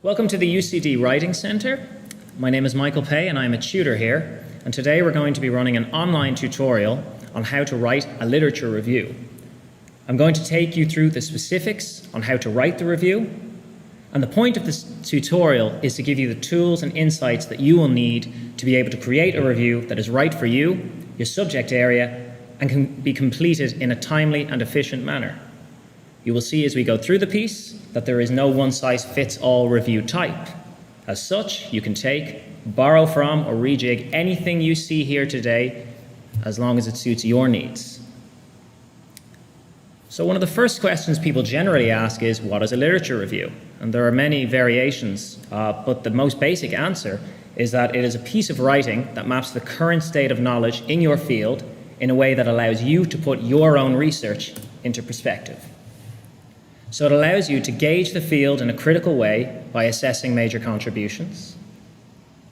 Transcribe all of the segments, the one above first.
Welcome to the UCD Writing Centre. My name is Michael Pay and I'm a tutor here, and today we're going to be running an online tutorial on how to write a literature review. I'm going to take you through the specifics on how to write the review, and the point of this tutorial is to give you the tools and insights that you will need to be able to create a review that is right for you, your subject area, and can be completed in a timely and efficient manner. You will see as we go through the piece that there is no one-size-fits-all review type. As such, you can take, borrow from, or rejig anything you see here today as long as it suits your needs. So one of the first questions people generally ask is, what is a literature review? And there are many variations, but the most basic answer is that it is a piece of writing that maps the current state of knowledge in your field in a way that allows you to put your own research into perspective. So it allows you to gauge the field in a critical way by assessing major contributions.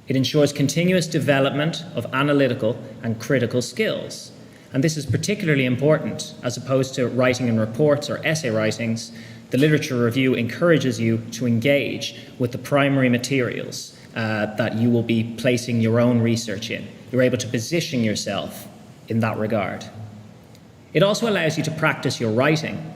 It ensures continuous development of analytical and critical skills. And this is particularly important as opposed to writing in reports or essay writings. The literature review encourages you to engage with the primary materials that you will be placing your own research in. You're able to position yourself in that regard. It also allows you to practice your writing.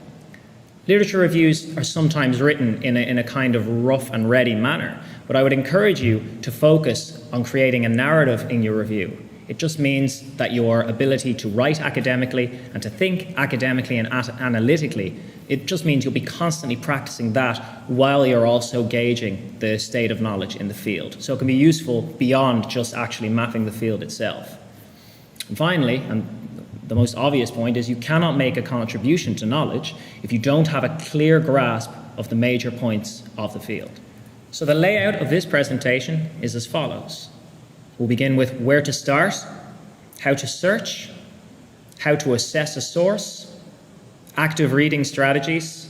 Literature reviews are sometimes written in a kind of rough and ready manner, but I would encourage you to focus on creating a narrative in your review. It just means that your ability to write academically and to think academically and analytically, it just means you'll be constantly practicing that while you're also gauging the state of knowledge in the field. So it can be useful beyond just actually mapping the field itself. And finally, and the most obvious point, is you cannot make a contribution to knowledge if you don't have a clear grasp of the major points of the field. So the layout of this presentation is as follows. We'll begin with where to start, how to search, how to assess a source, active reading strategies,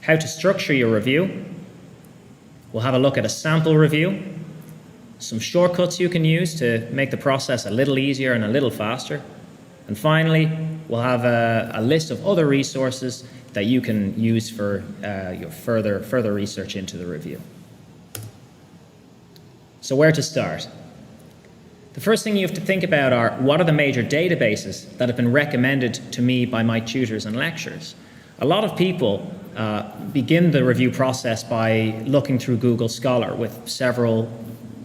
how to structure your review. We'll have a look at a sample review, some shortcuts you can use to make the process a little easier and a little faster. And finally, we'll have a list of other resources that you can use for your further research into the review. So where to start? The first thing you have to think about are, what are the major databases that have been recommended to me by my tutors and lecturers? A lot of people begin the review process by looking through Google Scholar with several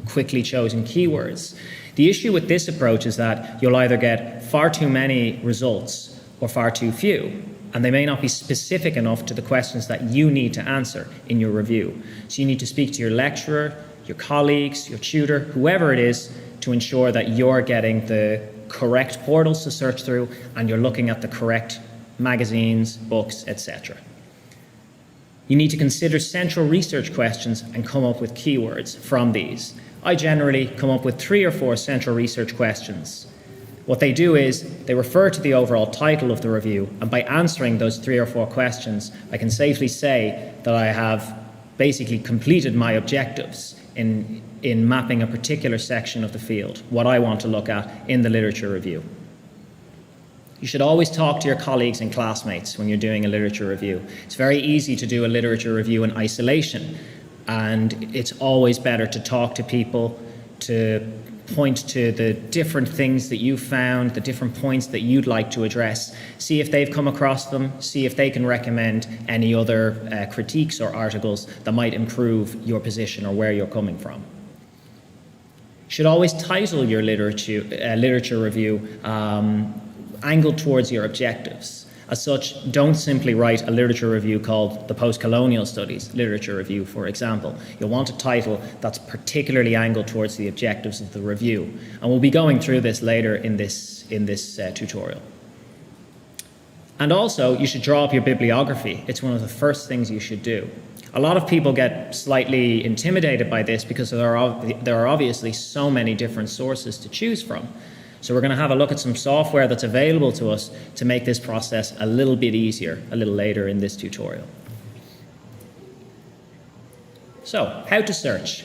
quickly chosen keywords. The issue with this approach is that you'll either get far too many results or far too few, and they may not be specific enough to the questions that you need to answer in your review. So you need to speak to your lecturer, your colleagues, your tutor, whoever it is, to ensure that you're getting the correct portals to search through and you're looking at the correct magazines, books, etc. You need to consider central research questions and come up with keywords from these. I generally come up with 3 or 4 central research questions. What they do is they refer to the overall title of the review, and by answering those 3 or 4 questions, I can safely say that I have basically completed my objectives in mapping a particular section of the field, what I want to look at in the literature review. You should always talk to your colleagues and classmates when you're doing a literature review. It's very easy to do a literature review in isolation, and it's always better to talk to people, to point to the different things that you found, the different points that you'd like to address, see if they've come across them, see if they can recommend any other critiques or articles that might improve your position or where you're coming from. You should always title your literature review angled towards your objectives. As such, don't simply write a literature review called the Post-Colonial Studies Literature Review, for example. You'll want a title that's particularly angled towards the objectives of the review. And we'll be going through this later in this tutorial. And also, you should draw up your bibliography. It's one of the first things you should do. A lot of people get slightly intimidated by this because there are obviously so many different sources to choose from. So we're going to have a look at some software that's available to us to make this process a little bit easier a little later in this tutorial. So, how to search.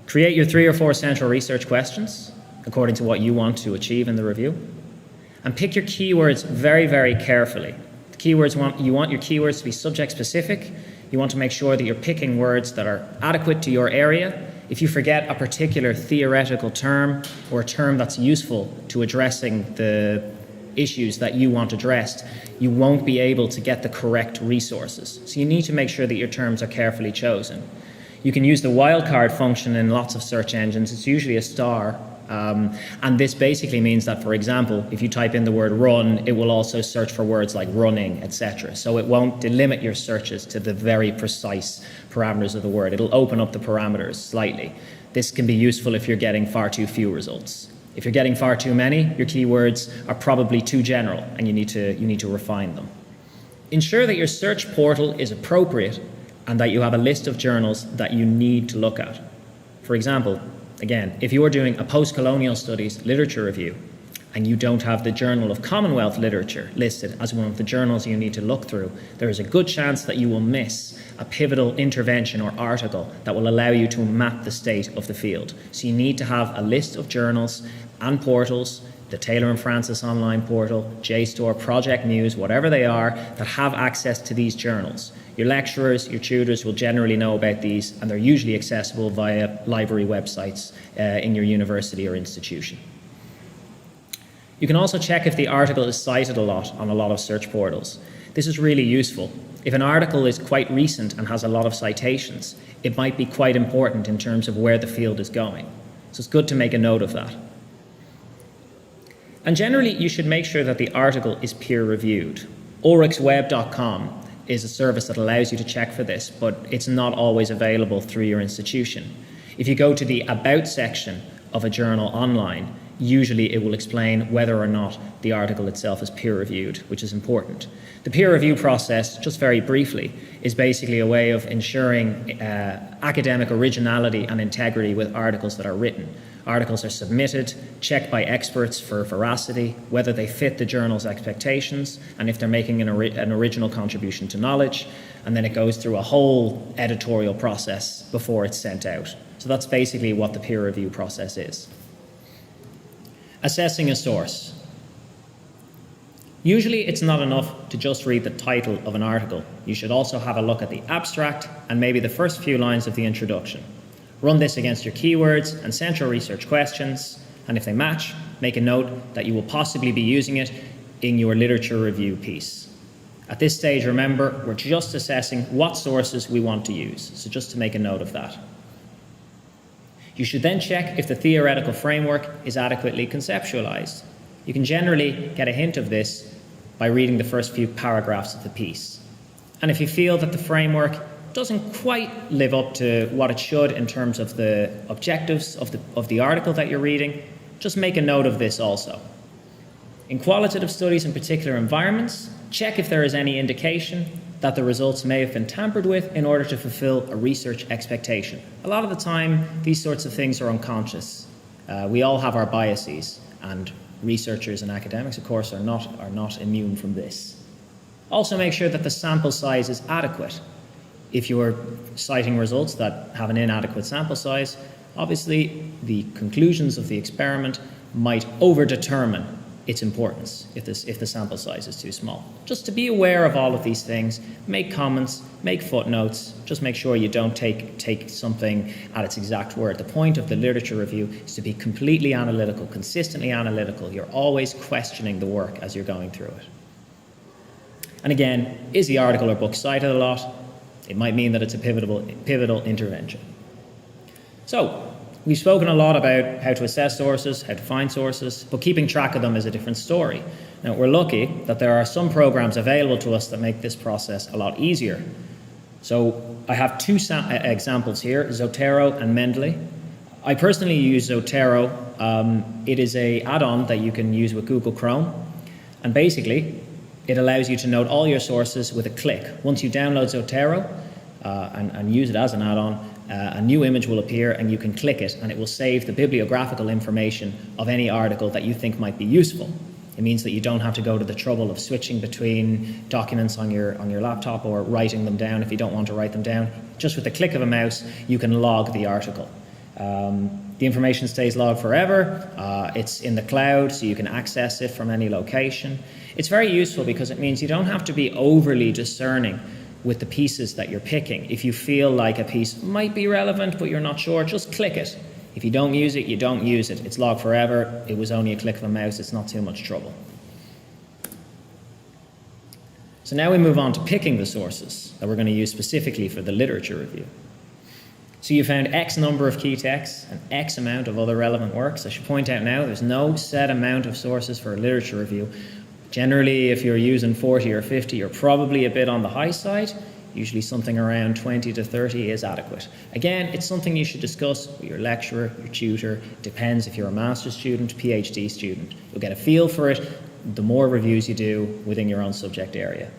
Create your 3 or 4 central research questions according to what you want to achieve in the review. And pick your keywords very, very carefully. The keywords you want your keywords to be subject specific. You want to make sure that you're picking words that are adequate to your area. If you forget a particular theoretical term or a term that's useful to addressing the issues that you want addressed, you won't be able to get the correct resources. So you need to make sure that your terms are carefully chosen. You can use the wildcard function in lots of search engines. It's usually a star. And this basically means that, for example, if you type in the word run, it will also search for words like running, etc. So it won't delimit your searches to the very precise parameters of the word. It'll open up the parameters slightly. This can be useful if you're getting far too few results. If you're getting far too many, your keywords are probably too general and you need to refine them. Ensure that your search portal is appropriate and that you have a list of journals that you need to look at. For example, again, if you're doing a post-colonial studies literature review and you don't have the Journal of Commonwealth Literature listed as one of the journals you need to look through, there is a good chance that you will miss a pivotal intervention or article that will allow you to map the state of the field. So you need to have a list of journals and portals, the Taylor and Francis online portal, JSTOR, Project Muse, whatever they are, that have access to these journals. Your lecturers, your tutors will generally know about these, and they're usually accessible via library websites in your university or institution. You can also check if the article is cited a lot on a lot of search portals. This is really useful. If an article is quite recent and has a lot of citations, it might be quite important in terms of where the field is going. So it's good to make a note of that. And generally, you should make sure that the article is peer-reviewed. oryxweb.com is a service that allows you to check for this, but it's not always available through your institution. If you go to the About section of a journal online, usually it will explain whether or not the article itself is peer-reviewed, which is important. The peer review process, just very briefly, is basically a way of ensuring academic originality and integrity with articles that are written. Articles are submitted, checked by experts for veracity, whether they fit the journal's expectations, and if they're making an original contribution to knowledge, and then it goes through a whole editorial process before it's sent out. So that's basically what the peer review process is. Assessing a source. Usually it's not enough to just read the title of an article. You should also have a look at the abstract and maybe the first few lines of the introduction. Run this against your keywords and central research questions, and if they match, make a note that you will possibly be using it in your literature review piece. At this stage, remember, we're just assessing what sources we want to use, so just to make a note of that. You should then check if the theoretical framework is adequately conceptualized. You can generally get a hint of this by reading the first few paragraphs of the piece. And if you feel that the framework doesn't quite live up to what it should in terms of the objectives of the article that you're reading, just make a note of this also. In qualitative studies in particular environments, check if there is any indication that the results may have been tampered with in order to fulfill a research expectation. A lot of the time, these sorts of things are unconscious. We all have our biases, and researchers and academics, of course, are not immune from this. Also make sure that the sample size is adequate. If you're citing results that have an inadequate sample size, obviously the conclusions of the experiment might overdetermine its importance if the sample size is too small. Just to be aware of all of these things, make comments, make footnotes, just make sure you don't take something at its exact word. The point of the literature review is to be completely analytical, consistently analytical. You're always questioning the work as you're going through it. And again, is the article or book cited a lot? It might mean that it's a pivotal intervention. So, we've spoken a lot about how to assess sources, how to find sources, but keeping track of them is a different story. Now, we're lucky that there are some programs available to us that make this process a lot easier. So, I have two examples here, Zotero and Mendeley. I personally use Zotero. It is an add-on that you can use with Google Chrome, and basically, it allows you to note all your sources with a click. Once you download Zotero and use it as an add-on, a new image will appear and you can click it and it will save the bibliographical information of any article that you think might be useful. It means that you don't have to go to the trouble of switching between documents on your laptop or writing them down if you don't want to write them down. Just with the click of a mouse, you can log the article. The information stays logged forever. It's in the cloud, so you can access it from any location. It's very useful because it means you don't have to be overly discerning with the pieces that you're picking. If you feel like a piece might be relevant but you're not sure, just click it. If you don't use it, you don't use it. It's logged forever. It was only a click of a mouse. It's not too much trouble. So now we move on to picking the sources that we're going to use specifically for the literature review. So you found X number of key texts and X amount of other relevant works. I should point out now there's no set amount of sources for a literature review. Generally, if you're using 40 or 50, you're probably a bit on the high side. Usually something around 20 to 30 is adequate. Again, it's something you should discuss with your lecturer, your tutor. It depends if you're a master's student, PhD student. You'll get a feel for it the more reviews you do within your own subject area.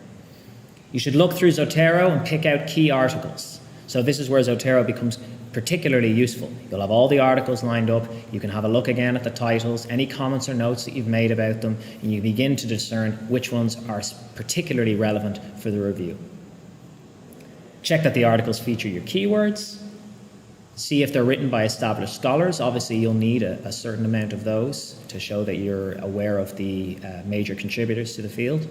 You should look through Zotero and pick out key articles. So this is where Zotero becomes particularly useful. You'll have all the articles lined up. You can have a look again at the titles, any comments or notes that you've made about them, and you begin to discern which ones are particularly relevant for the review. Check that the articles feature your keywords. See if they're written by established scholars. Obviously, you'll need a certain amount of those to show that you're aware of the major contributors to the field.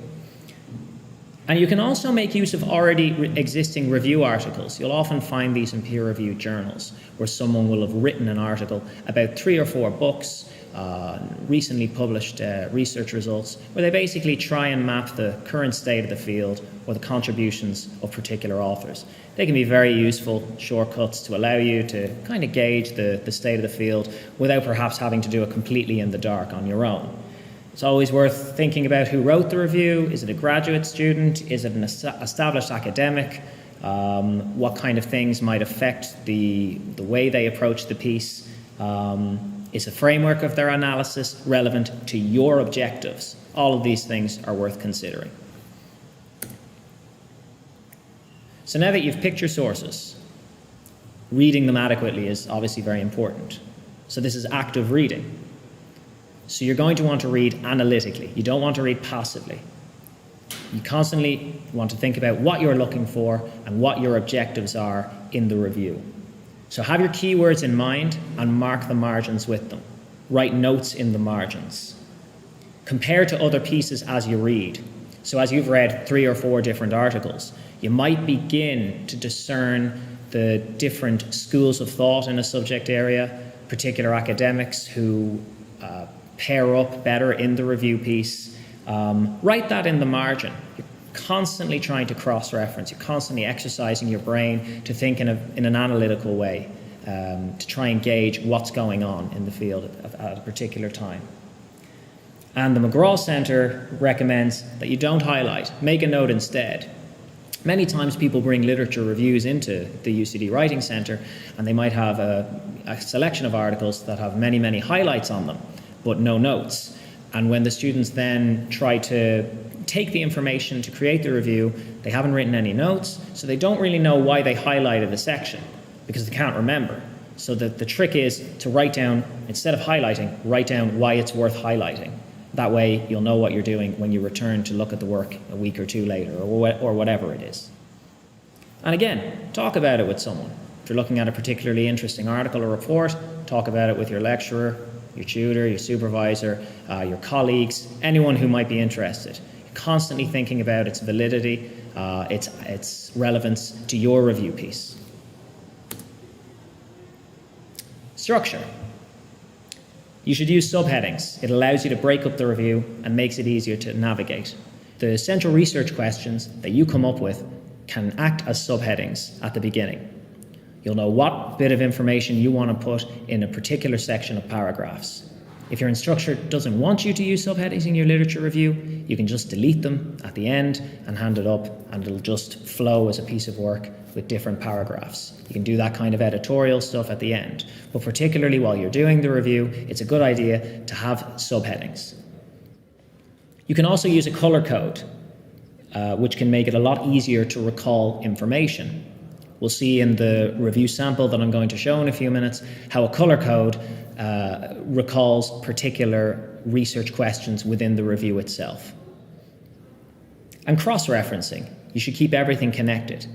And you can also make use of already existing review articles. You'll often find these in peer-reviewed journals where someone will have written an article about 3 or 4 books, recently published research results, where they basically try and map the current state of the field or the contributions of particular authors. They can be very useful shortcuts to allow you to kind of gauge the state of the field without perhaps having to do it completely in the dark on your own. It's always worth thinking about who wrote the review. Is it a graduate student? Is it an established academic? What kind of things might affect the way they approach the piece? Is the framework of their analysis relevant to your objectives? All of these things are worth considering. So now that you've picked your sources, reading them adequately is obviously very important. So this is active reading. So you're going to want to read analytically. You don't want to read passively. You constantly want to think about what you're looking for and what your objectives are in the review. So have your keywords in mind and mark the margins with them. Write notes in the margins. Compare to other pieces as you read. So as you've read 3 or 4 different articles, you might begin to discern the different schools of thought in a subject area, particular academics who pair up better in the review piece. Write that in the margin. You're constantly trying to cross-reference. You're constantly exercising your brain to think in an analytical way, to try and gauge what's going on in the field at a particular time. And the McGraw Center recommends that you don't highlight. Make a note instead. Many times people bring literature reviews into the UCD Writing Center and they might have a selection of articles that have many, many highlights on them, but no notes. And when the students then try to take the information to create the review, they haven't written any notes, so they don't really know why they highlighted a section because they can't remember. So the trick is to write down, instead of highlighting, write down why it's worth highlighting. That way you'll know what you're doing when you return to look at the work a week or 2 later or whatever it is. And again, talk about it with someone. If you're looking at a particularly interesting article or report, talk about it with your lecturer, your tutor, your supervisor, your colleagues, anyone who might be interested. You're constantly thinking about its validity, its relevance to your review piece. Structure. You should use subheadings. It allows you to break up the review and makes it easier to navigate. The central research questions that you come up with can act as subheadings at the beginning. You'll know what bit of information you want to put in a particular section of paragraphs. If your instructor doesn't want you to use subheadings in your literature review, you can just delete them at the end and hand it up, and it'll just flow as a piece of work with different paragraphs. You can do that kind of editorial stuff at the end. But particularly while you're doing the review, it's a good idea to have subheadings. You can also use a color code, which can make it a lot easier to recall information. We'll see in the review sample that I'm going to show in a few minutes how a color code recalls particular research questions within the review itself. And cross-referencing. You should keep everything connected.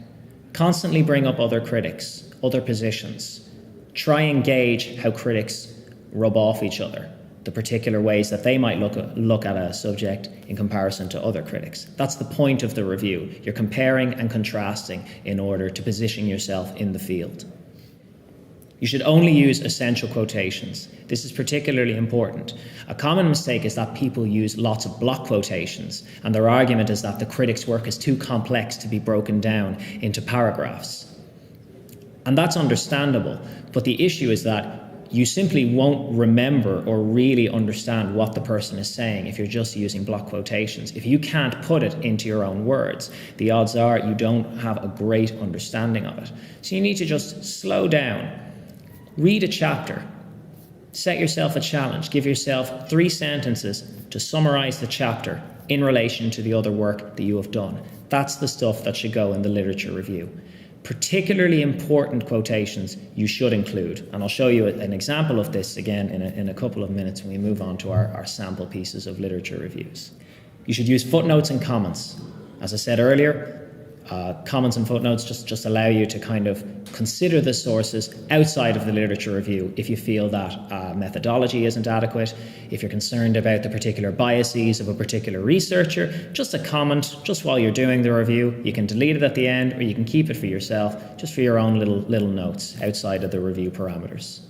Constantly bring up other critics, other positions. Try and gauge how critics rub off each other. the particular ways that they might look at a subject in comparison to other critics. That's the point of the review. You're comparing and contrasting in order to position yourself in the field. You should only use essential quotations. This is particularly important. A common mistake is that people use lots of block quotations, and their argument is that the critic's work is too complex to be broken down into paragraphs. And that's understandable, but the issue is that you simply won't remember or really understand what the person is saying if you're just using block quotations. If you can't put it into your own words, the odds are you don't have a great understanding of it. So you need to just slow down, read a chapter, set yourself a challenge, give yourself 3 sentences to summarize the chapter in relation to the other work that you have done. That's the stuff that should go in the literature review. Particularly important quotations you should include, and I'll show you an example of this again in a couple of minutes when we move on to our sample pieces of literature reviews. You should use footnotes and comments. As I said earlier, comments and footnotes just allow you to kind of consider the sources outside of the literature review if you feel that methodology isn't adequate, if you're concerned about the particular biases of a particular researcher. Just a comment just while you're doing the review. You can delete it at the end, or you can keep it for yourself, just for your own little notes outside of the review parameters.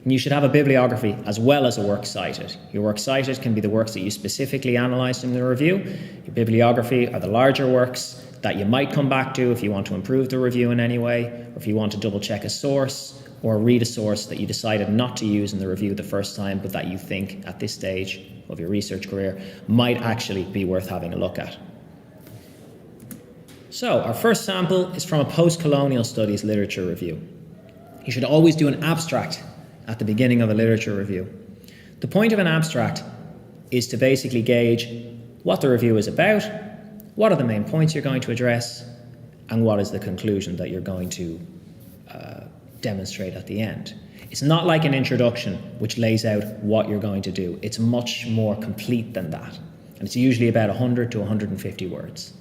And you should have a bibliography as well as a work cited. Your work cited can be the works that you specifically analysed in the review. Your bibliography are the larger works that you might come back to if you want to improve the review in any way, or if you want to double check a source, or read a source that you decided not to use in the review the first time, but that you think at this stage of your research career might actually be worth having a look at. So our first sample is from a post-colonial studies literature review. You should always do an abstract at the beginning of a literature review. The point of an abstract is to basically gauge what the review is about, what are the main points you're going to address, and what is the conclusion that you're going to demonstrate at the end. It's not like an introduction which lays out what you're going to do. It's much more complete than that. And it's usually about 100 to 150 words.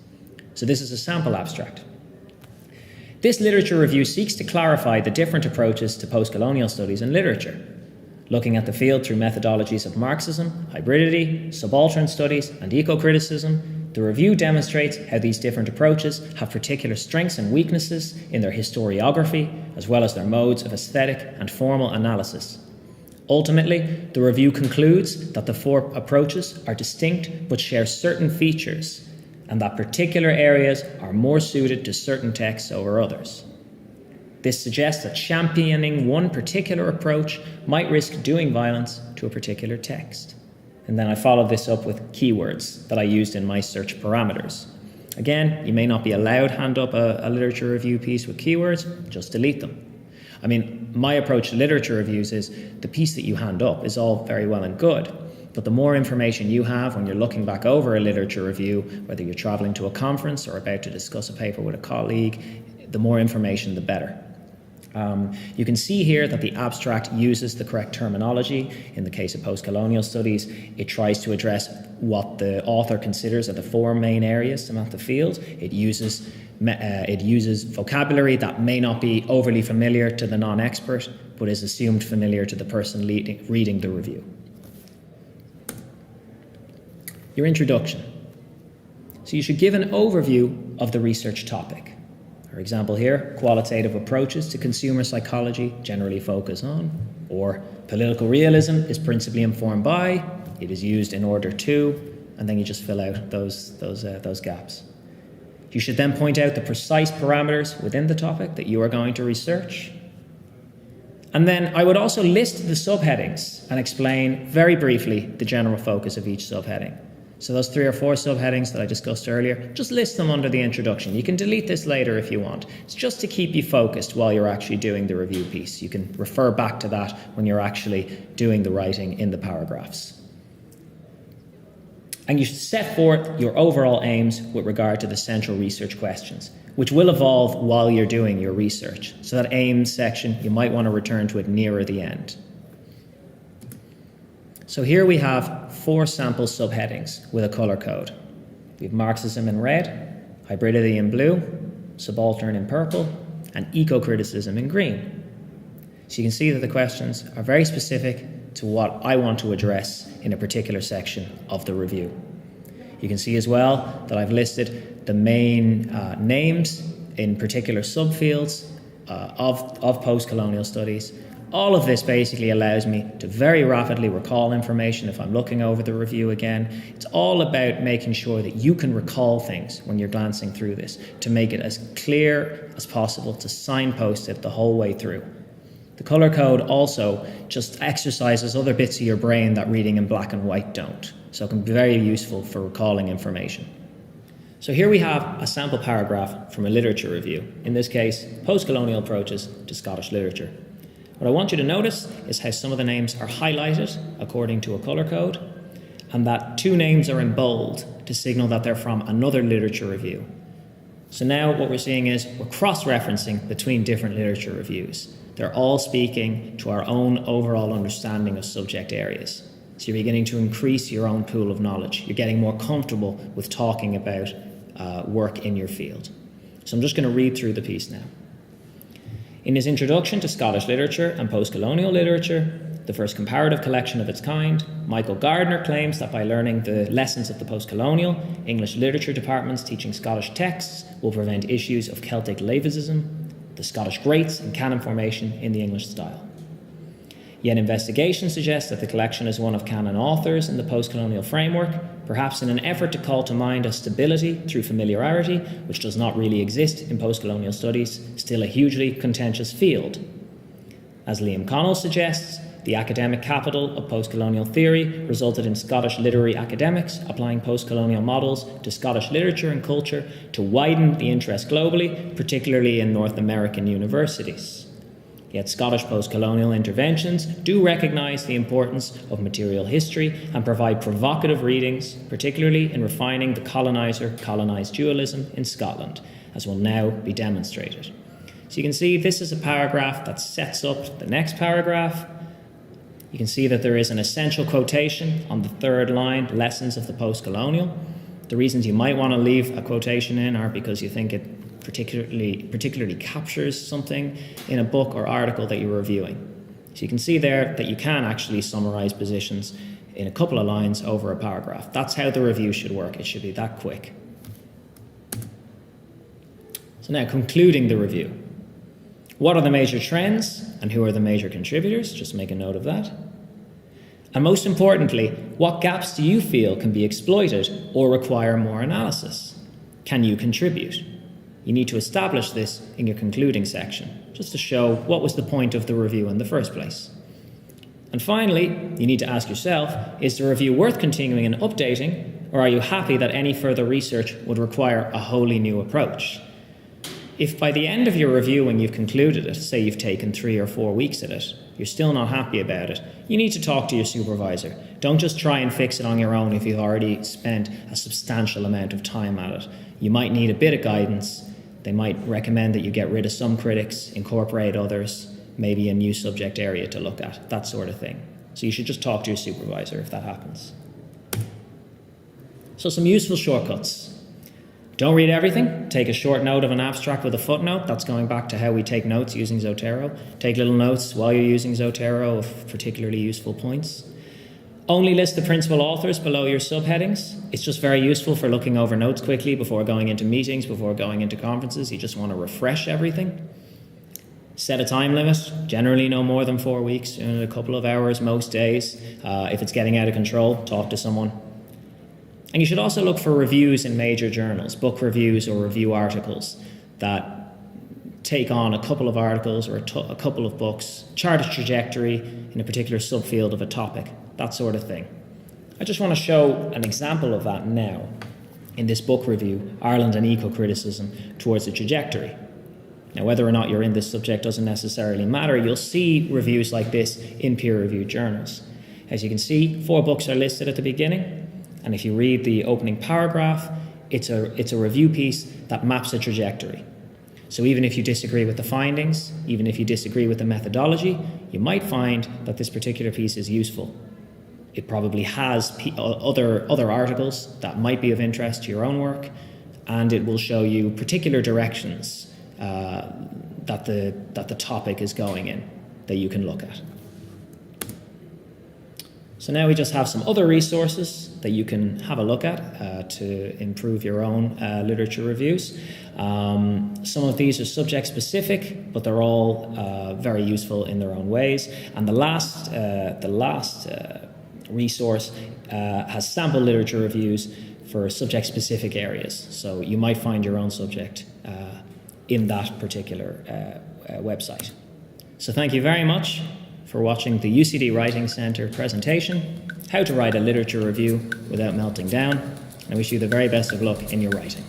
So this is a sample abstract. This literature review seeks to clarify the different approaches to post-colonial studies in literature, looking at the field through methodologies of Marxism, hybridity, subaltern studies, and eco-criticism. The review demonstrates how these different approaches have particular strengths and weaknesses in their historiography, as well as their modes of aesthetic and formal analysis. Ultimately, the review concludes that the 4 approaches are distinct but share certain features, and that particular areas are more suited to certain texts over others. This suggests that championing one particular approach might risk doing violence to a particular text. And then I followed this up with keywords that I used in my search parameters. Again, you may not be allowed to hand up a literature review piece with keywords, just delete them. I mean, my approach to literature reviews is the piece that you hand up is all very well and good, but the more information you have when you're looking back over a literature review, whether you're travelling to a conference or about to discuss a paper with a colleague, the more information, the better. You can see here that the abstract uses the correct terminology. In the case of post-colonial studies, it tries to address what the author considers are the 4 main areas to map the field. It uses vocabulary that may not be overly familiar to the non-expert, but is assumed familiar to the person reading the review. Your introduction. So you should give an overview of the research topic. For example here, qualitative approaches to consumer psychology generally focus on, or political realism is principally informed by, it is used in order to, and then you just fill out those gaps. You should then point out the precise parameters within the topic that you are going to research. And then I would also list the subheadings and explain very briefly the general focus of each subheading. So those 3 or 4 subheadings that I discussed earlier, just list them under the introduction. You can delete this later if you want. It's just to keep you focused while you're actually doing the review piece. You can refer back to that when you're actually doing the writing in the paragraphs. And you should set forth your overall aims with regard to the central research questions, which will evolve while you're doing your research. So that aims section, you might want to return to it nearer the end. So here we have 4 sample subheadings with a colour code. We have Marxism in red, hybridity in blue, subaltern in purple, and eco-criticism in green. So you can see that the questions are very specific to what I want to address in a particular section of the review. You can see as well that I've listed the main names in particular subfields of post-colonial studies. All of this basically allows me to very rapidly recall information if I'm looking over the review again. It's all about making sure that you can recall things when you're glancing through this, to make it as clear as possible, to signpost it the whole way through. The colour code also just exercises other bits of your brain that reading in black and white don't, so it can be very useful for recalling information. So here we have a sample paragraph from a literature review, in this case, Post-Colonial Approaches to Scottish Literature. What I want you to notice is how some of the names are highlighted according to a colour code, and that two names are in bold to signal that they're from another literature review. So now what we're seeing is we're cross-referencing between different literature reviews. They're all speaking to our own overall understanding of subject areas. So you're beginning to increase your own pool of knowledge. You're getting more comfortable with talking about work in your field. So I'm just going to read through the piece now. In his introduction to Scottish literature and post-colonial literature, the first comparative collection of its kind, Michael Gardner claims that by learning the lessons of the post-colonial, English literature departments teaching Scottish texts will prevent issues of Celtic laivism, the Scottish greats and canon formation in the English style. Yet investigation suggests that the collection is one of canon authors in the post-colonial framework, perhaps in an effort to call to mind a stability through familiarity, which does not really exist in post-colonial studies, still a hugely contentious field. As Liam Connell suggests, the academic capital of post-colonial theory resulted in Scottish literary academics applying post-colonial models to Scottish literature and culture to widen the interest globally, particularly in North American universities. Yet Scottish post-colonial interventions do recognise the importance of material history and provide provocative readings, particularly in refining the coloniser-colonised dualism in Scotland, as will now be demonstrated. So you can see this is a paragraph that sets up the next paragraph. You can see that there is an essential quotation on the third line, lessons of the post-colonial. The reasons you might want to leave a quotation in are because you think it particularly captures something in a book or article that you're reviewing. So you can see there that you can actually summarise positions in a couple of lines over a paragraph. That's how the review should work. It should be that quick. So now, concluding the review. What are the major trends and who are the major contributors? Just make a note of that. And most importantly, what gaps do you feel can be exploited or require more analysis? Can you contribute? You need to establish this in your concluding section, just to show what was the point of the review in the first place. And finally, you need to ask yourself, is the review worth continuing and updating, or are you happy that any further research would require a wholly new approach? If by the end of your review, when you've concluded it, say you've taken 3 or 4 weeks at it, you're still not happy about it, you need to talk to your supervisor. Don't just try and fix it on your own if you've already spent a substantial amount of time at it. You might need a bit of guidance. They might recommend that you get rid of some critics, incorporate others, maybe a new subject area to look at, that sort of thing. So you should just talk to your supervisor if that happens. So some useful shortcuts. Don't read everything. Take a short note of an abstract with a footnote. That's going back to how we take notes using Zotero. Take little notes while you're using Zotero of particularly useful points. Only list the principal authors below your subheadings. It's just very useful for looking over notes quickly before going into meetings, before going into conferences. You just want to refresh everything. Set a time limit, generally no more than 4 weeks, a couple of hours most days. If it's getting out of control, talk to someone. And you should also look for reviews in major journals, book reviews or review articles that take on a couple of articles or a couple of books, chart a trajectory in a particular subfield of a topic, that sort of thing. I just want to show an example of that now in this book review, Ireland and Eco-Criticism Towards a Trajectory. Now, whether or not you're in this subject doesn't necessarily matter. You'll see reviews like this in peer-reviewed journals. As you can see, 4 books are listed at the beginning, and if you read the opening paragraph, it's a review piece that maps a trajectory. So even if you disagree with the findings, even if you disagree with the methodology, you might find that this particular piece is useful. It probably has other articles that might be of interest to your own work, and it will show you particular directions that the topic is going in that you can look at. So now we just have some other resources that you can have a look at to improve your own literature reviews. Some of these are subject specific, but they're all very useful in their own ways. And the last resource has sample literature reviews for subject specific areas. So you might find your own subject in that particular website. So thank you very much for watching the UCD Writing Centre presentation, How to Write a Literature Review Without Melting Down. And I wish you the very best of luck in your writing.